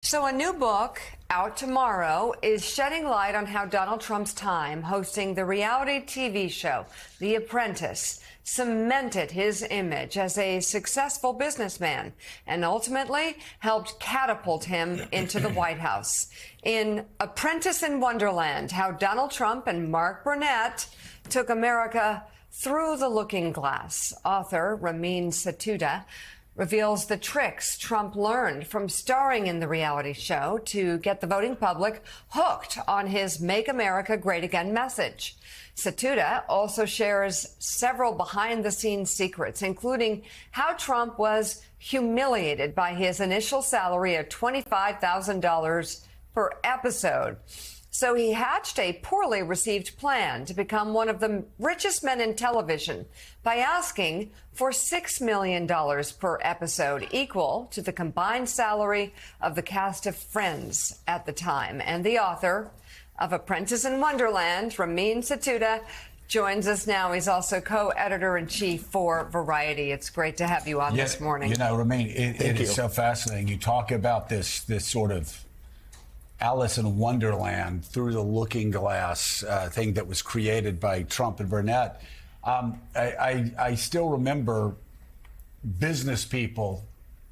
So, a new book out tomorrow is shedding light on how Donald Trump's time hosting the reality TV show, The Apprentice, cemented his image as a successful businessman and ultimately helped catapult him into the White House. In Apprentice in Wonderland, how Donald Trump and Mark Burnett took America through the looking glass, author Ramin Satuda reveals the tricks Trump learned from starring in the reality show to get the voting public hooked on his Make America Great Again message. Satuda also shares several behind-the-scenes secrets, including how Trump was humiliated by his initial salary of $25,000 per episode. So he hatched a poorly received plan to become one of the richest men in television by asking for $6 million per episode, equal to the combined salary of the cast of Friends at the time. And the author of Apprentice in Wonderland, Ramin Satuda, joins us now. He's also co-editor-in-chief for Variety. It's great to have you on this morning. You know, Ramin, it is so fascinating. You talk about this sort of Alice in Wonderland through the looking glass thing that was created by Trump and Burnett. I still remember business people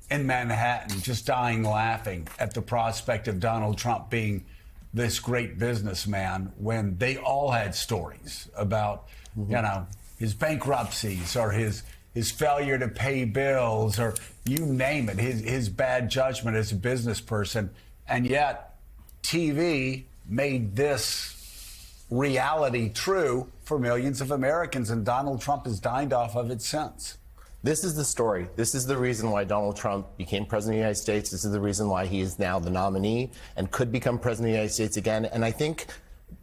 in Manhattan just dying laughing at the prospect of Donald Trump being this great businessman when they all had stories about, you know, his bankruptcies or his failure to pay bills or you name it, his bad judgment as a business person. And yet TV made this reality true for millions of Americans, and Donald Trump has dined off of it since. This is the story. This is the reason why Donald Trump became president of the United States. This is the reason why he is now the nominee and could become president of the United States again. And I think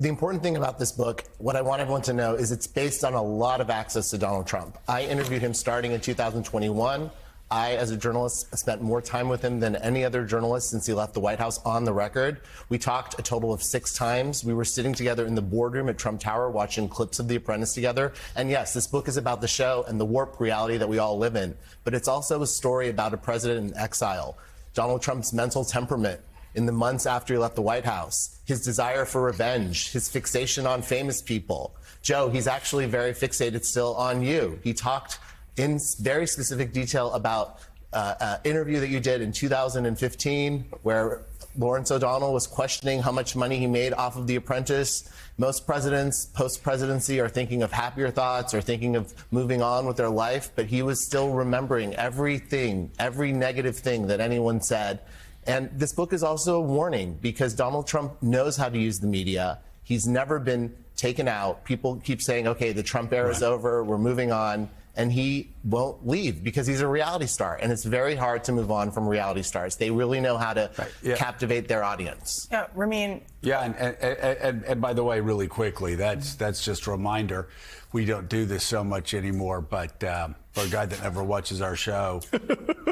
the important thing about this book, what I want everyone to know, is it's based on a lot of access to Donald Trump. I interviewed him starting in 2021. I, as a journalist, spent more time with him than any other journalist since he left the White House on the record. We talked a total of 6 times. We were sitting together in the boardroom at Trump Tower watching clips of The Apprentice together. And yes, this book is about the show and the warped reality that we all live in. But it's also a story about a president in exile, Donald Trump's mental temperament in the months after he left the White House, his desire for revenge, his fixation on famous people. Joe, he's actually very fixated still on you. He talked in very specific detail about an interview that you did in 2015 where Lawrence O'Donnell was questioning how much money he made off of The Apprentice. Most presidents post-presidency are thinking of happier thoughts or thinking of moving on with their life, but he was still remembering everything, every negative thing that anyone said. And this book is also a warning because Donald Trump knows how to use the media. He's never been taken out. People keep saying, okay, the Trump era is over, we're moving on. And he won't leave because he's a reality star. And it's very hard to move on from reality stars. They really know how to captivate their audience. Yeah, Ramin. Yeah, and by the way, really quickly, that's just a reminder. We don't do this so much anymore, but for a guy that never watches our show,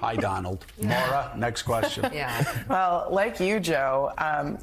hi, Donald. Maura, next question. Yeah. Well, like you, Joe,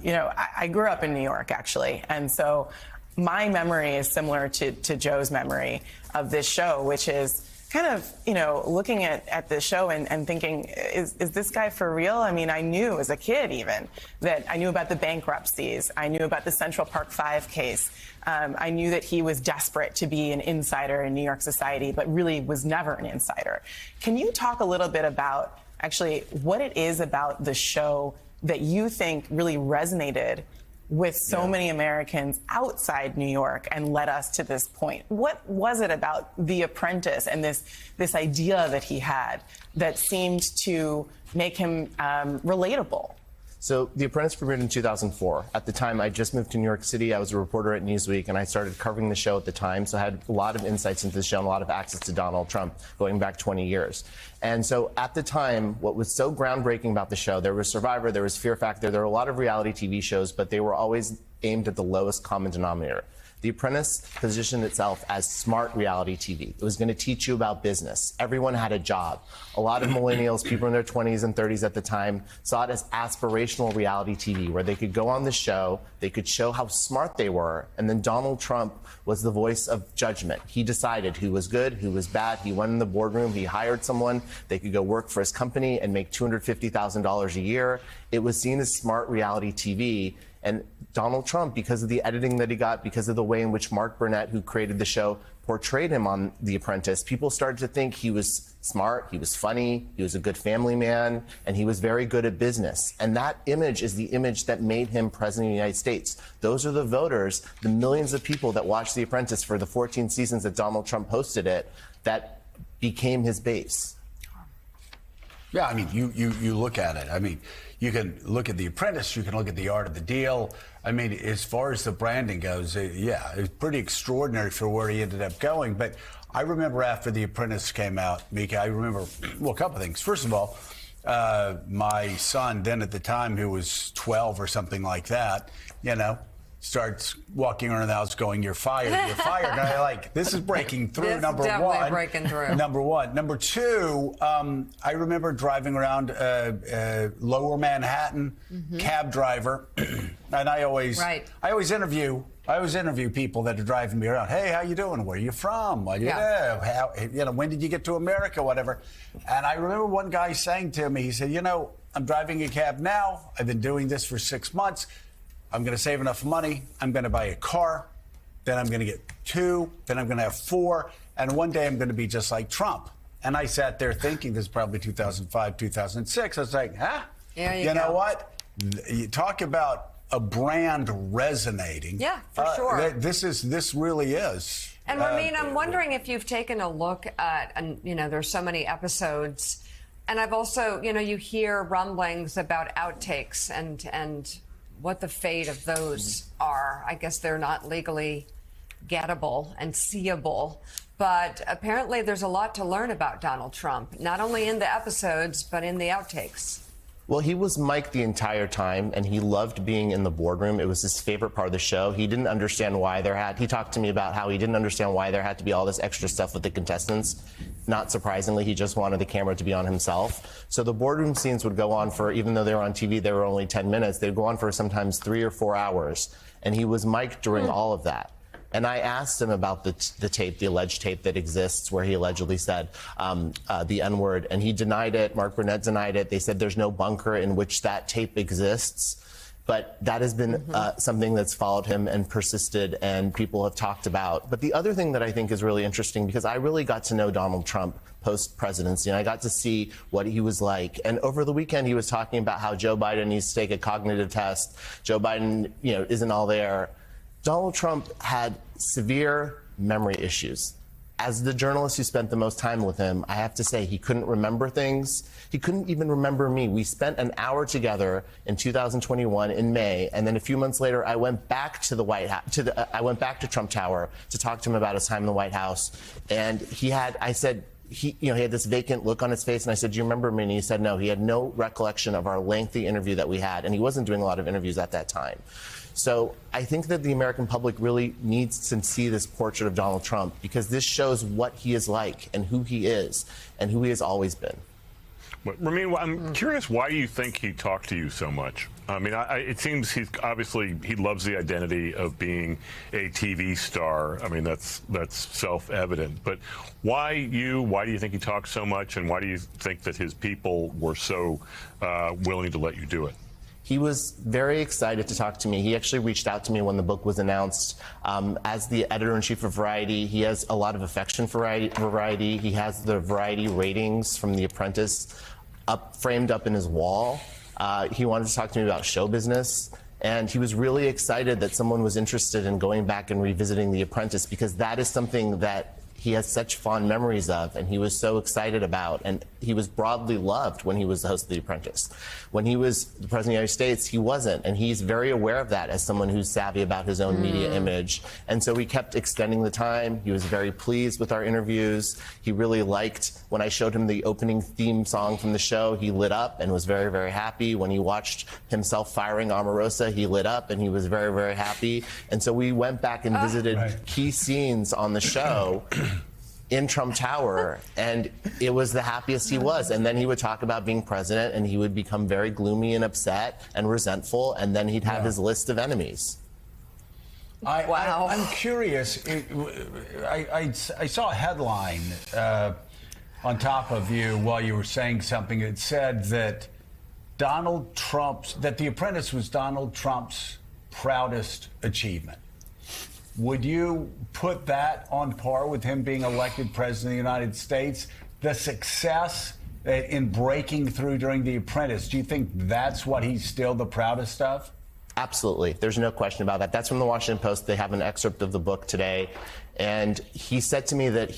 you know, I grew up in New York, actually. And so my memory is similar to Joe's memory of this show, which is kind of, you know, looking at this show and thinking, is this guy for real? I mean, I knew as a kid even that I knew about the bankruptcies. I knew about the Central Park 5 case. I knew that he was desperate to be an insider in New York society, but really was never an insider. Can you talk a little bit about actually what it is about the show that you think really resonated with so many Americans outside New York and led us to this point? What was it about The Apprentice and this idea that he had that seemed to make him relatable? So The Apprentice premiered in 2004. At the time, I just moved to New York City. I was a reporter at Newsweek, and I started covering the show at the time. So I had a lot of insights into the show and a lot of access to Donald Trump going back 20 years. And so at the time, what was so groundbreaking about the show, there was Survivor, there was Fear Factor, there were a lot of reality TV shows, but they were always aimed at the lowest common denominator. The Apprentice positioned itself as smart reality TV. It was going to teach you about business. Everyone had a job. A lot of millennials, people in their 20s and 30s at the time, saw it as aspirational reality TV, where they could go on the show, they could show how smart they were, and then Donald Trump was the voice of judgment. He decided who was good, who was bad. He went in the boardroom, he hired someone, they could go work for his company and make $250,000 a year. It was seen as smart reality TV. And Donald Trump, because of the editing that he got, because of the way in which Mark Burnett, who created the show, portrayed him on The Apprentice, people started to think he was smart, he was funny, he was a good family man, and he was very good at business. And that image is the image that made him president of the United States. Those are the voters, the millions of people that watched The Apprentice for the 14 seasons that Donald Trump hosted it, that became his base. Yeah, I mean, you look at it. I mean, you can look at The Apprentice, you can look at The Art of the Deal. I mean, as far as the branding goes, yeah, it was pretty extraordinary for where he ended up going. But I remember after The Apprentice came out, Mika, I remember, well, a couple of things. First of all, my son, then at the time, who was 12 or something like that, you know, starts walking around the house going, "You're fired, you're fired." And I like, this is breaking through, This number definitely one. breaking through. Number one. Number two, I remember driving around Lower Manhattan, cab driver, and I always interview people that are driving me around. "Hey, how you doing? Where are you from? What do you do? How, you know, when did you get to America? Whatever." And I remember one guy saying to me, he said, "You know, I'm driving a cab now. I've been doing this for 6 months. I'm going to save enough money. I'm going to buy a car. Then I'm going to get 2. Then I'm going to have 4. And one day I'm going to be just like Trump." And I sat there thinking, this is probably 2005, 2006. I was like, huh? Yeah, you know what? You talk about a brand resonating. Yeah, for sure. This really is. And Ramin, I'm wondering if you've taken a look at, and you know, there's so many episodes, and I've also, you know, you hear rumblings about outtakes and what the fate of those are. I guess they're not legally gettable and seeable, but apparently there's a lot to learn about Donald Trump, not only in the episodes, but in the outtakes. Well, he was Mike the entire time, and he loved being in the boardroom. It was his favorite part of the show. He didn't understand why he talked to me about how he didn't understand why there had to be all this extra stuff with the contestants. Not surprisingly, he just wanted the camera to be on himself. So the boardroom scenes would go on for, even though they were on TV, they were only 10 minutes, they'd go on for sometimes 3 or 4 hours. And he was Mike during all of that. And I asked him about the tape, the alleged tape that exists, where he allegedly said the N-word, and he denied it. Mark Burnett denied it. They said there's no bunker in which that tape exists. But that has been something that's followed him and persisted, and people have talked about. But the other thing that I think is really interesting, because I really got to know Donald Trump post-presidency, and I got to see what he was like. And over the weekend, he was talking about how Joe Biden needs to take a cognitive test. Joe Biden, you know, isn't all there. Donald Trump had severe memory issues. As the journalist who spent the most time with him, I have to say he couldn't remember things. He couldn't even remember me. We spent an hour together in 2021 in May, and then a few months later, I went back to the White House. I went back to Trump Tower to talk to him about his time in the White House, and he had this vacant look on his face, and I said, "Do you remember me?" And he said no. He had no recollection of our lengthy interview that we had, and he wasn't doing a lot of interviews at that time. So I think that the American public really needs to see this portrait of Donald Trump, because this shows what he is like and who he is and who he has always been. Ramin, I'm curious why you think he talked to you so much. I mean, it seems he loves the identity of being a TV star. I mean, that's self-evident. But why you? Why do you think he talked so much, and why do you think that his people were so willing to let you do it? He was very excited to talk to me. He actually reached out to me when the book was announced. As the editor-in-chief of Variety, he has a lot of affection for Variety. He has the Variety ratings from The Apprentice framed up in his wall. He wanted to talk to me about show business. And he was really excited that someone was interested in going back and revisiting The Apprentice, because that is something that he has such fond memories of, and he was so excited about, and he was broadly loved when he was the host of The Apprentice. When he was the President of the United States, he wasn't, and he's very aware of that as someone who's savvy about his own media image. And so we kept extending the time. He was very pleased with our interviews. He really liked when I showed him the opening theme song from the show. He lit up and was very, very happy. When he watched himself firing Omarosa, he lit up and he was very, very happy. And so we went back and visited key scenes on the show in Trump Tower, and it was the happiest he was. And then he would talk about being president, and he would become very gloomy and upset and resentful, and then he'd have his list of enemies. Wow. I'm curious. I saw a headline on top of you while you were saying something. It said that The Apprentice was Donald Trump's proudest achievement. Would you put that on par with him being elected president of the United States? The success in breaking through during The Apprentice, do you think that's what he's still the proudest of? Absolutely. There's no question about that. That's from the Washington Post. They have an excerpt of the book today. And he said to me that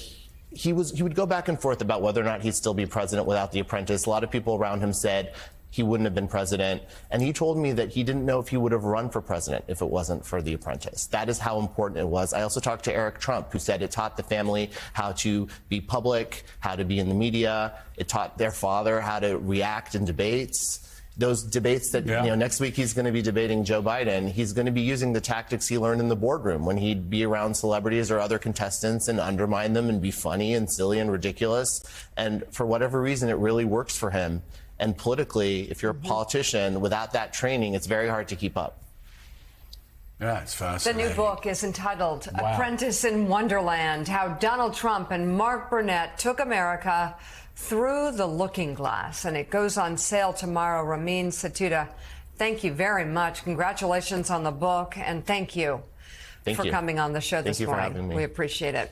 he would go back and forth about whether or not he'd still be president without The Apprentice. A lot of people around him said he wouldn't have been president. And he told me that he didn't know if he would have run for president if it wasn't for The Apprentice. That is how important it was. I also talked to Eric Trump, who said it taught the family how to be public, how to be in the media. It taught their father how to react in debates. Those debates that, next week he's going to be debating Joe Biden. He's going to be using the tactics he learned in the boardroom when he'd be around celebrities or other contestants and undermine them and be funny and silly and ridiculous. And for whatever reason, it really works for him. And politically, if you're a politician, without that training, it's very hard to keep up. Yeah, it's fascinating. The new book is entitled Apprentice in Wonderland, How Donald Trump and Mark Burnett Took America Through the Looking Glass. And it goes on sale tomorrow. Ramin Satuda, thank you very much. Congratulations on the book, and thank you for coming on the show this morning. Thank you for having me. We appreciate it.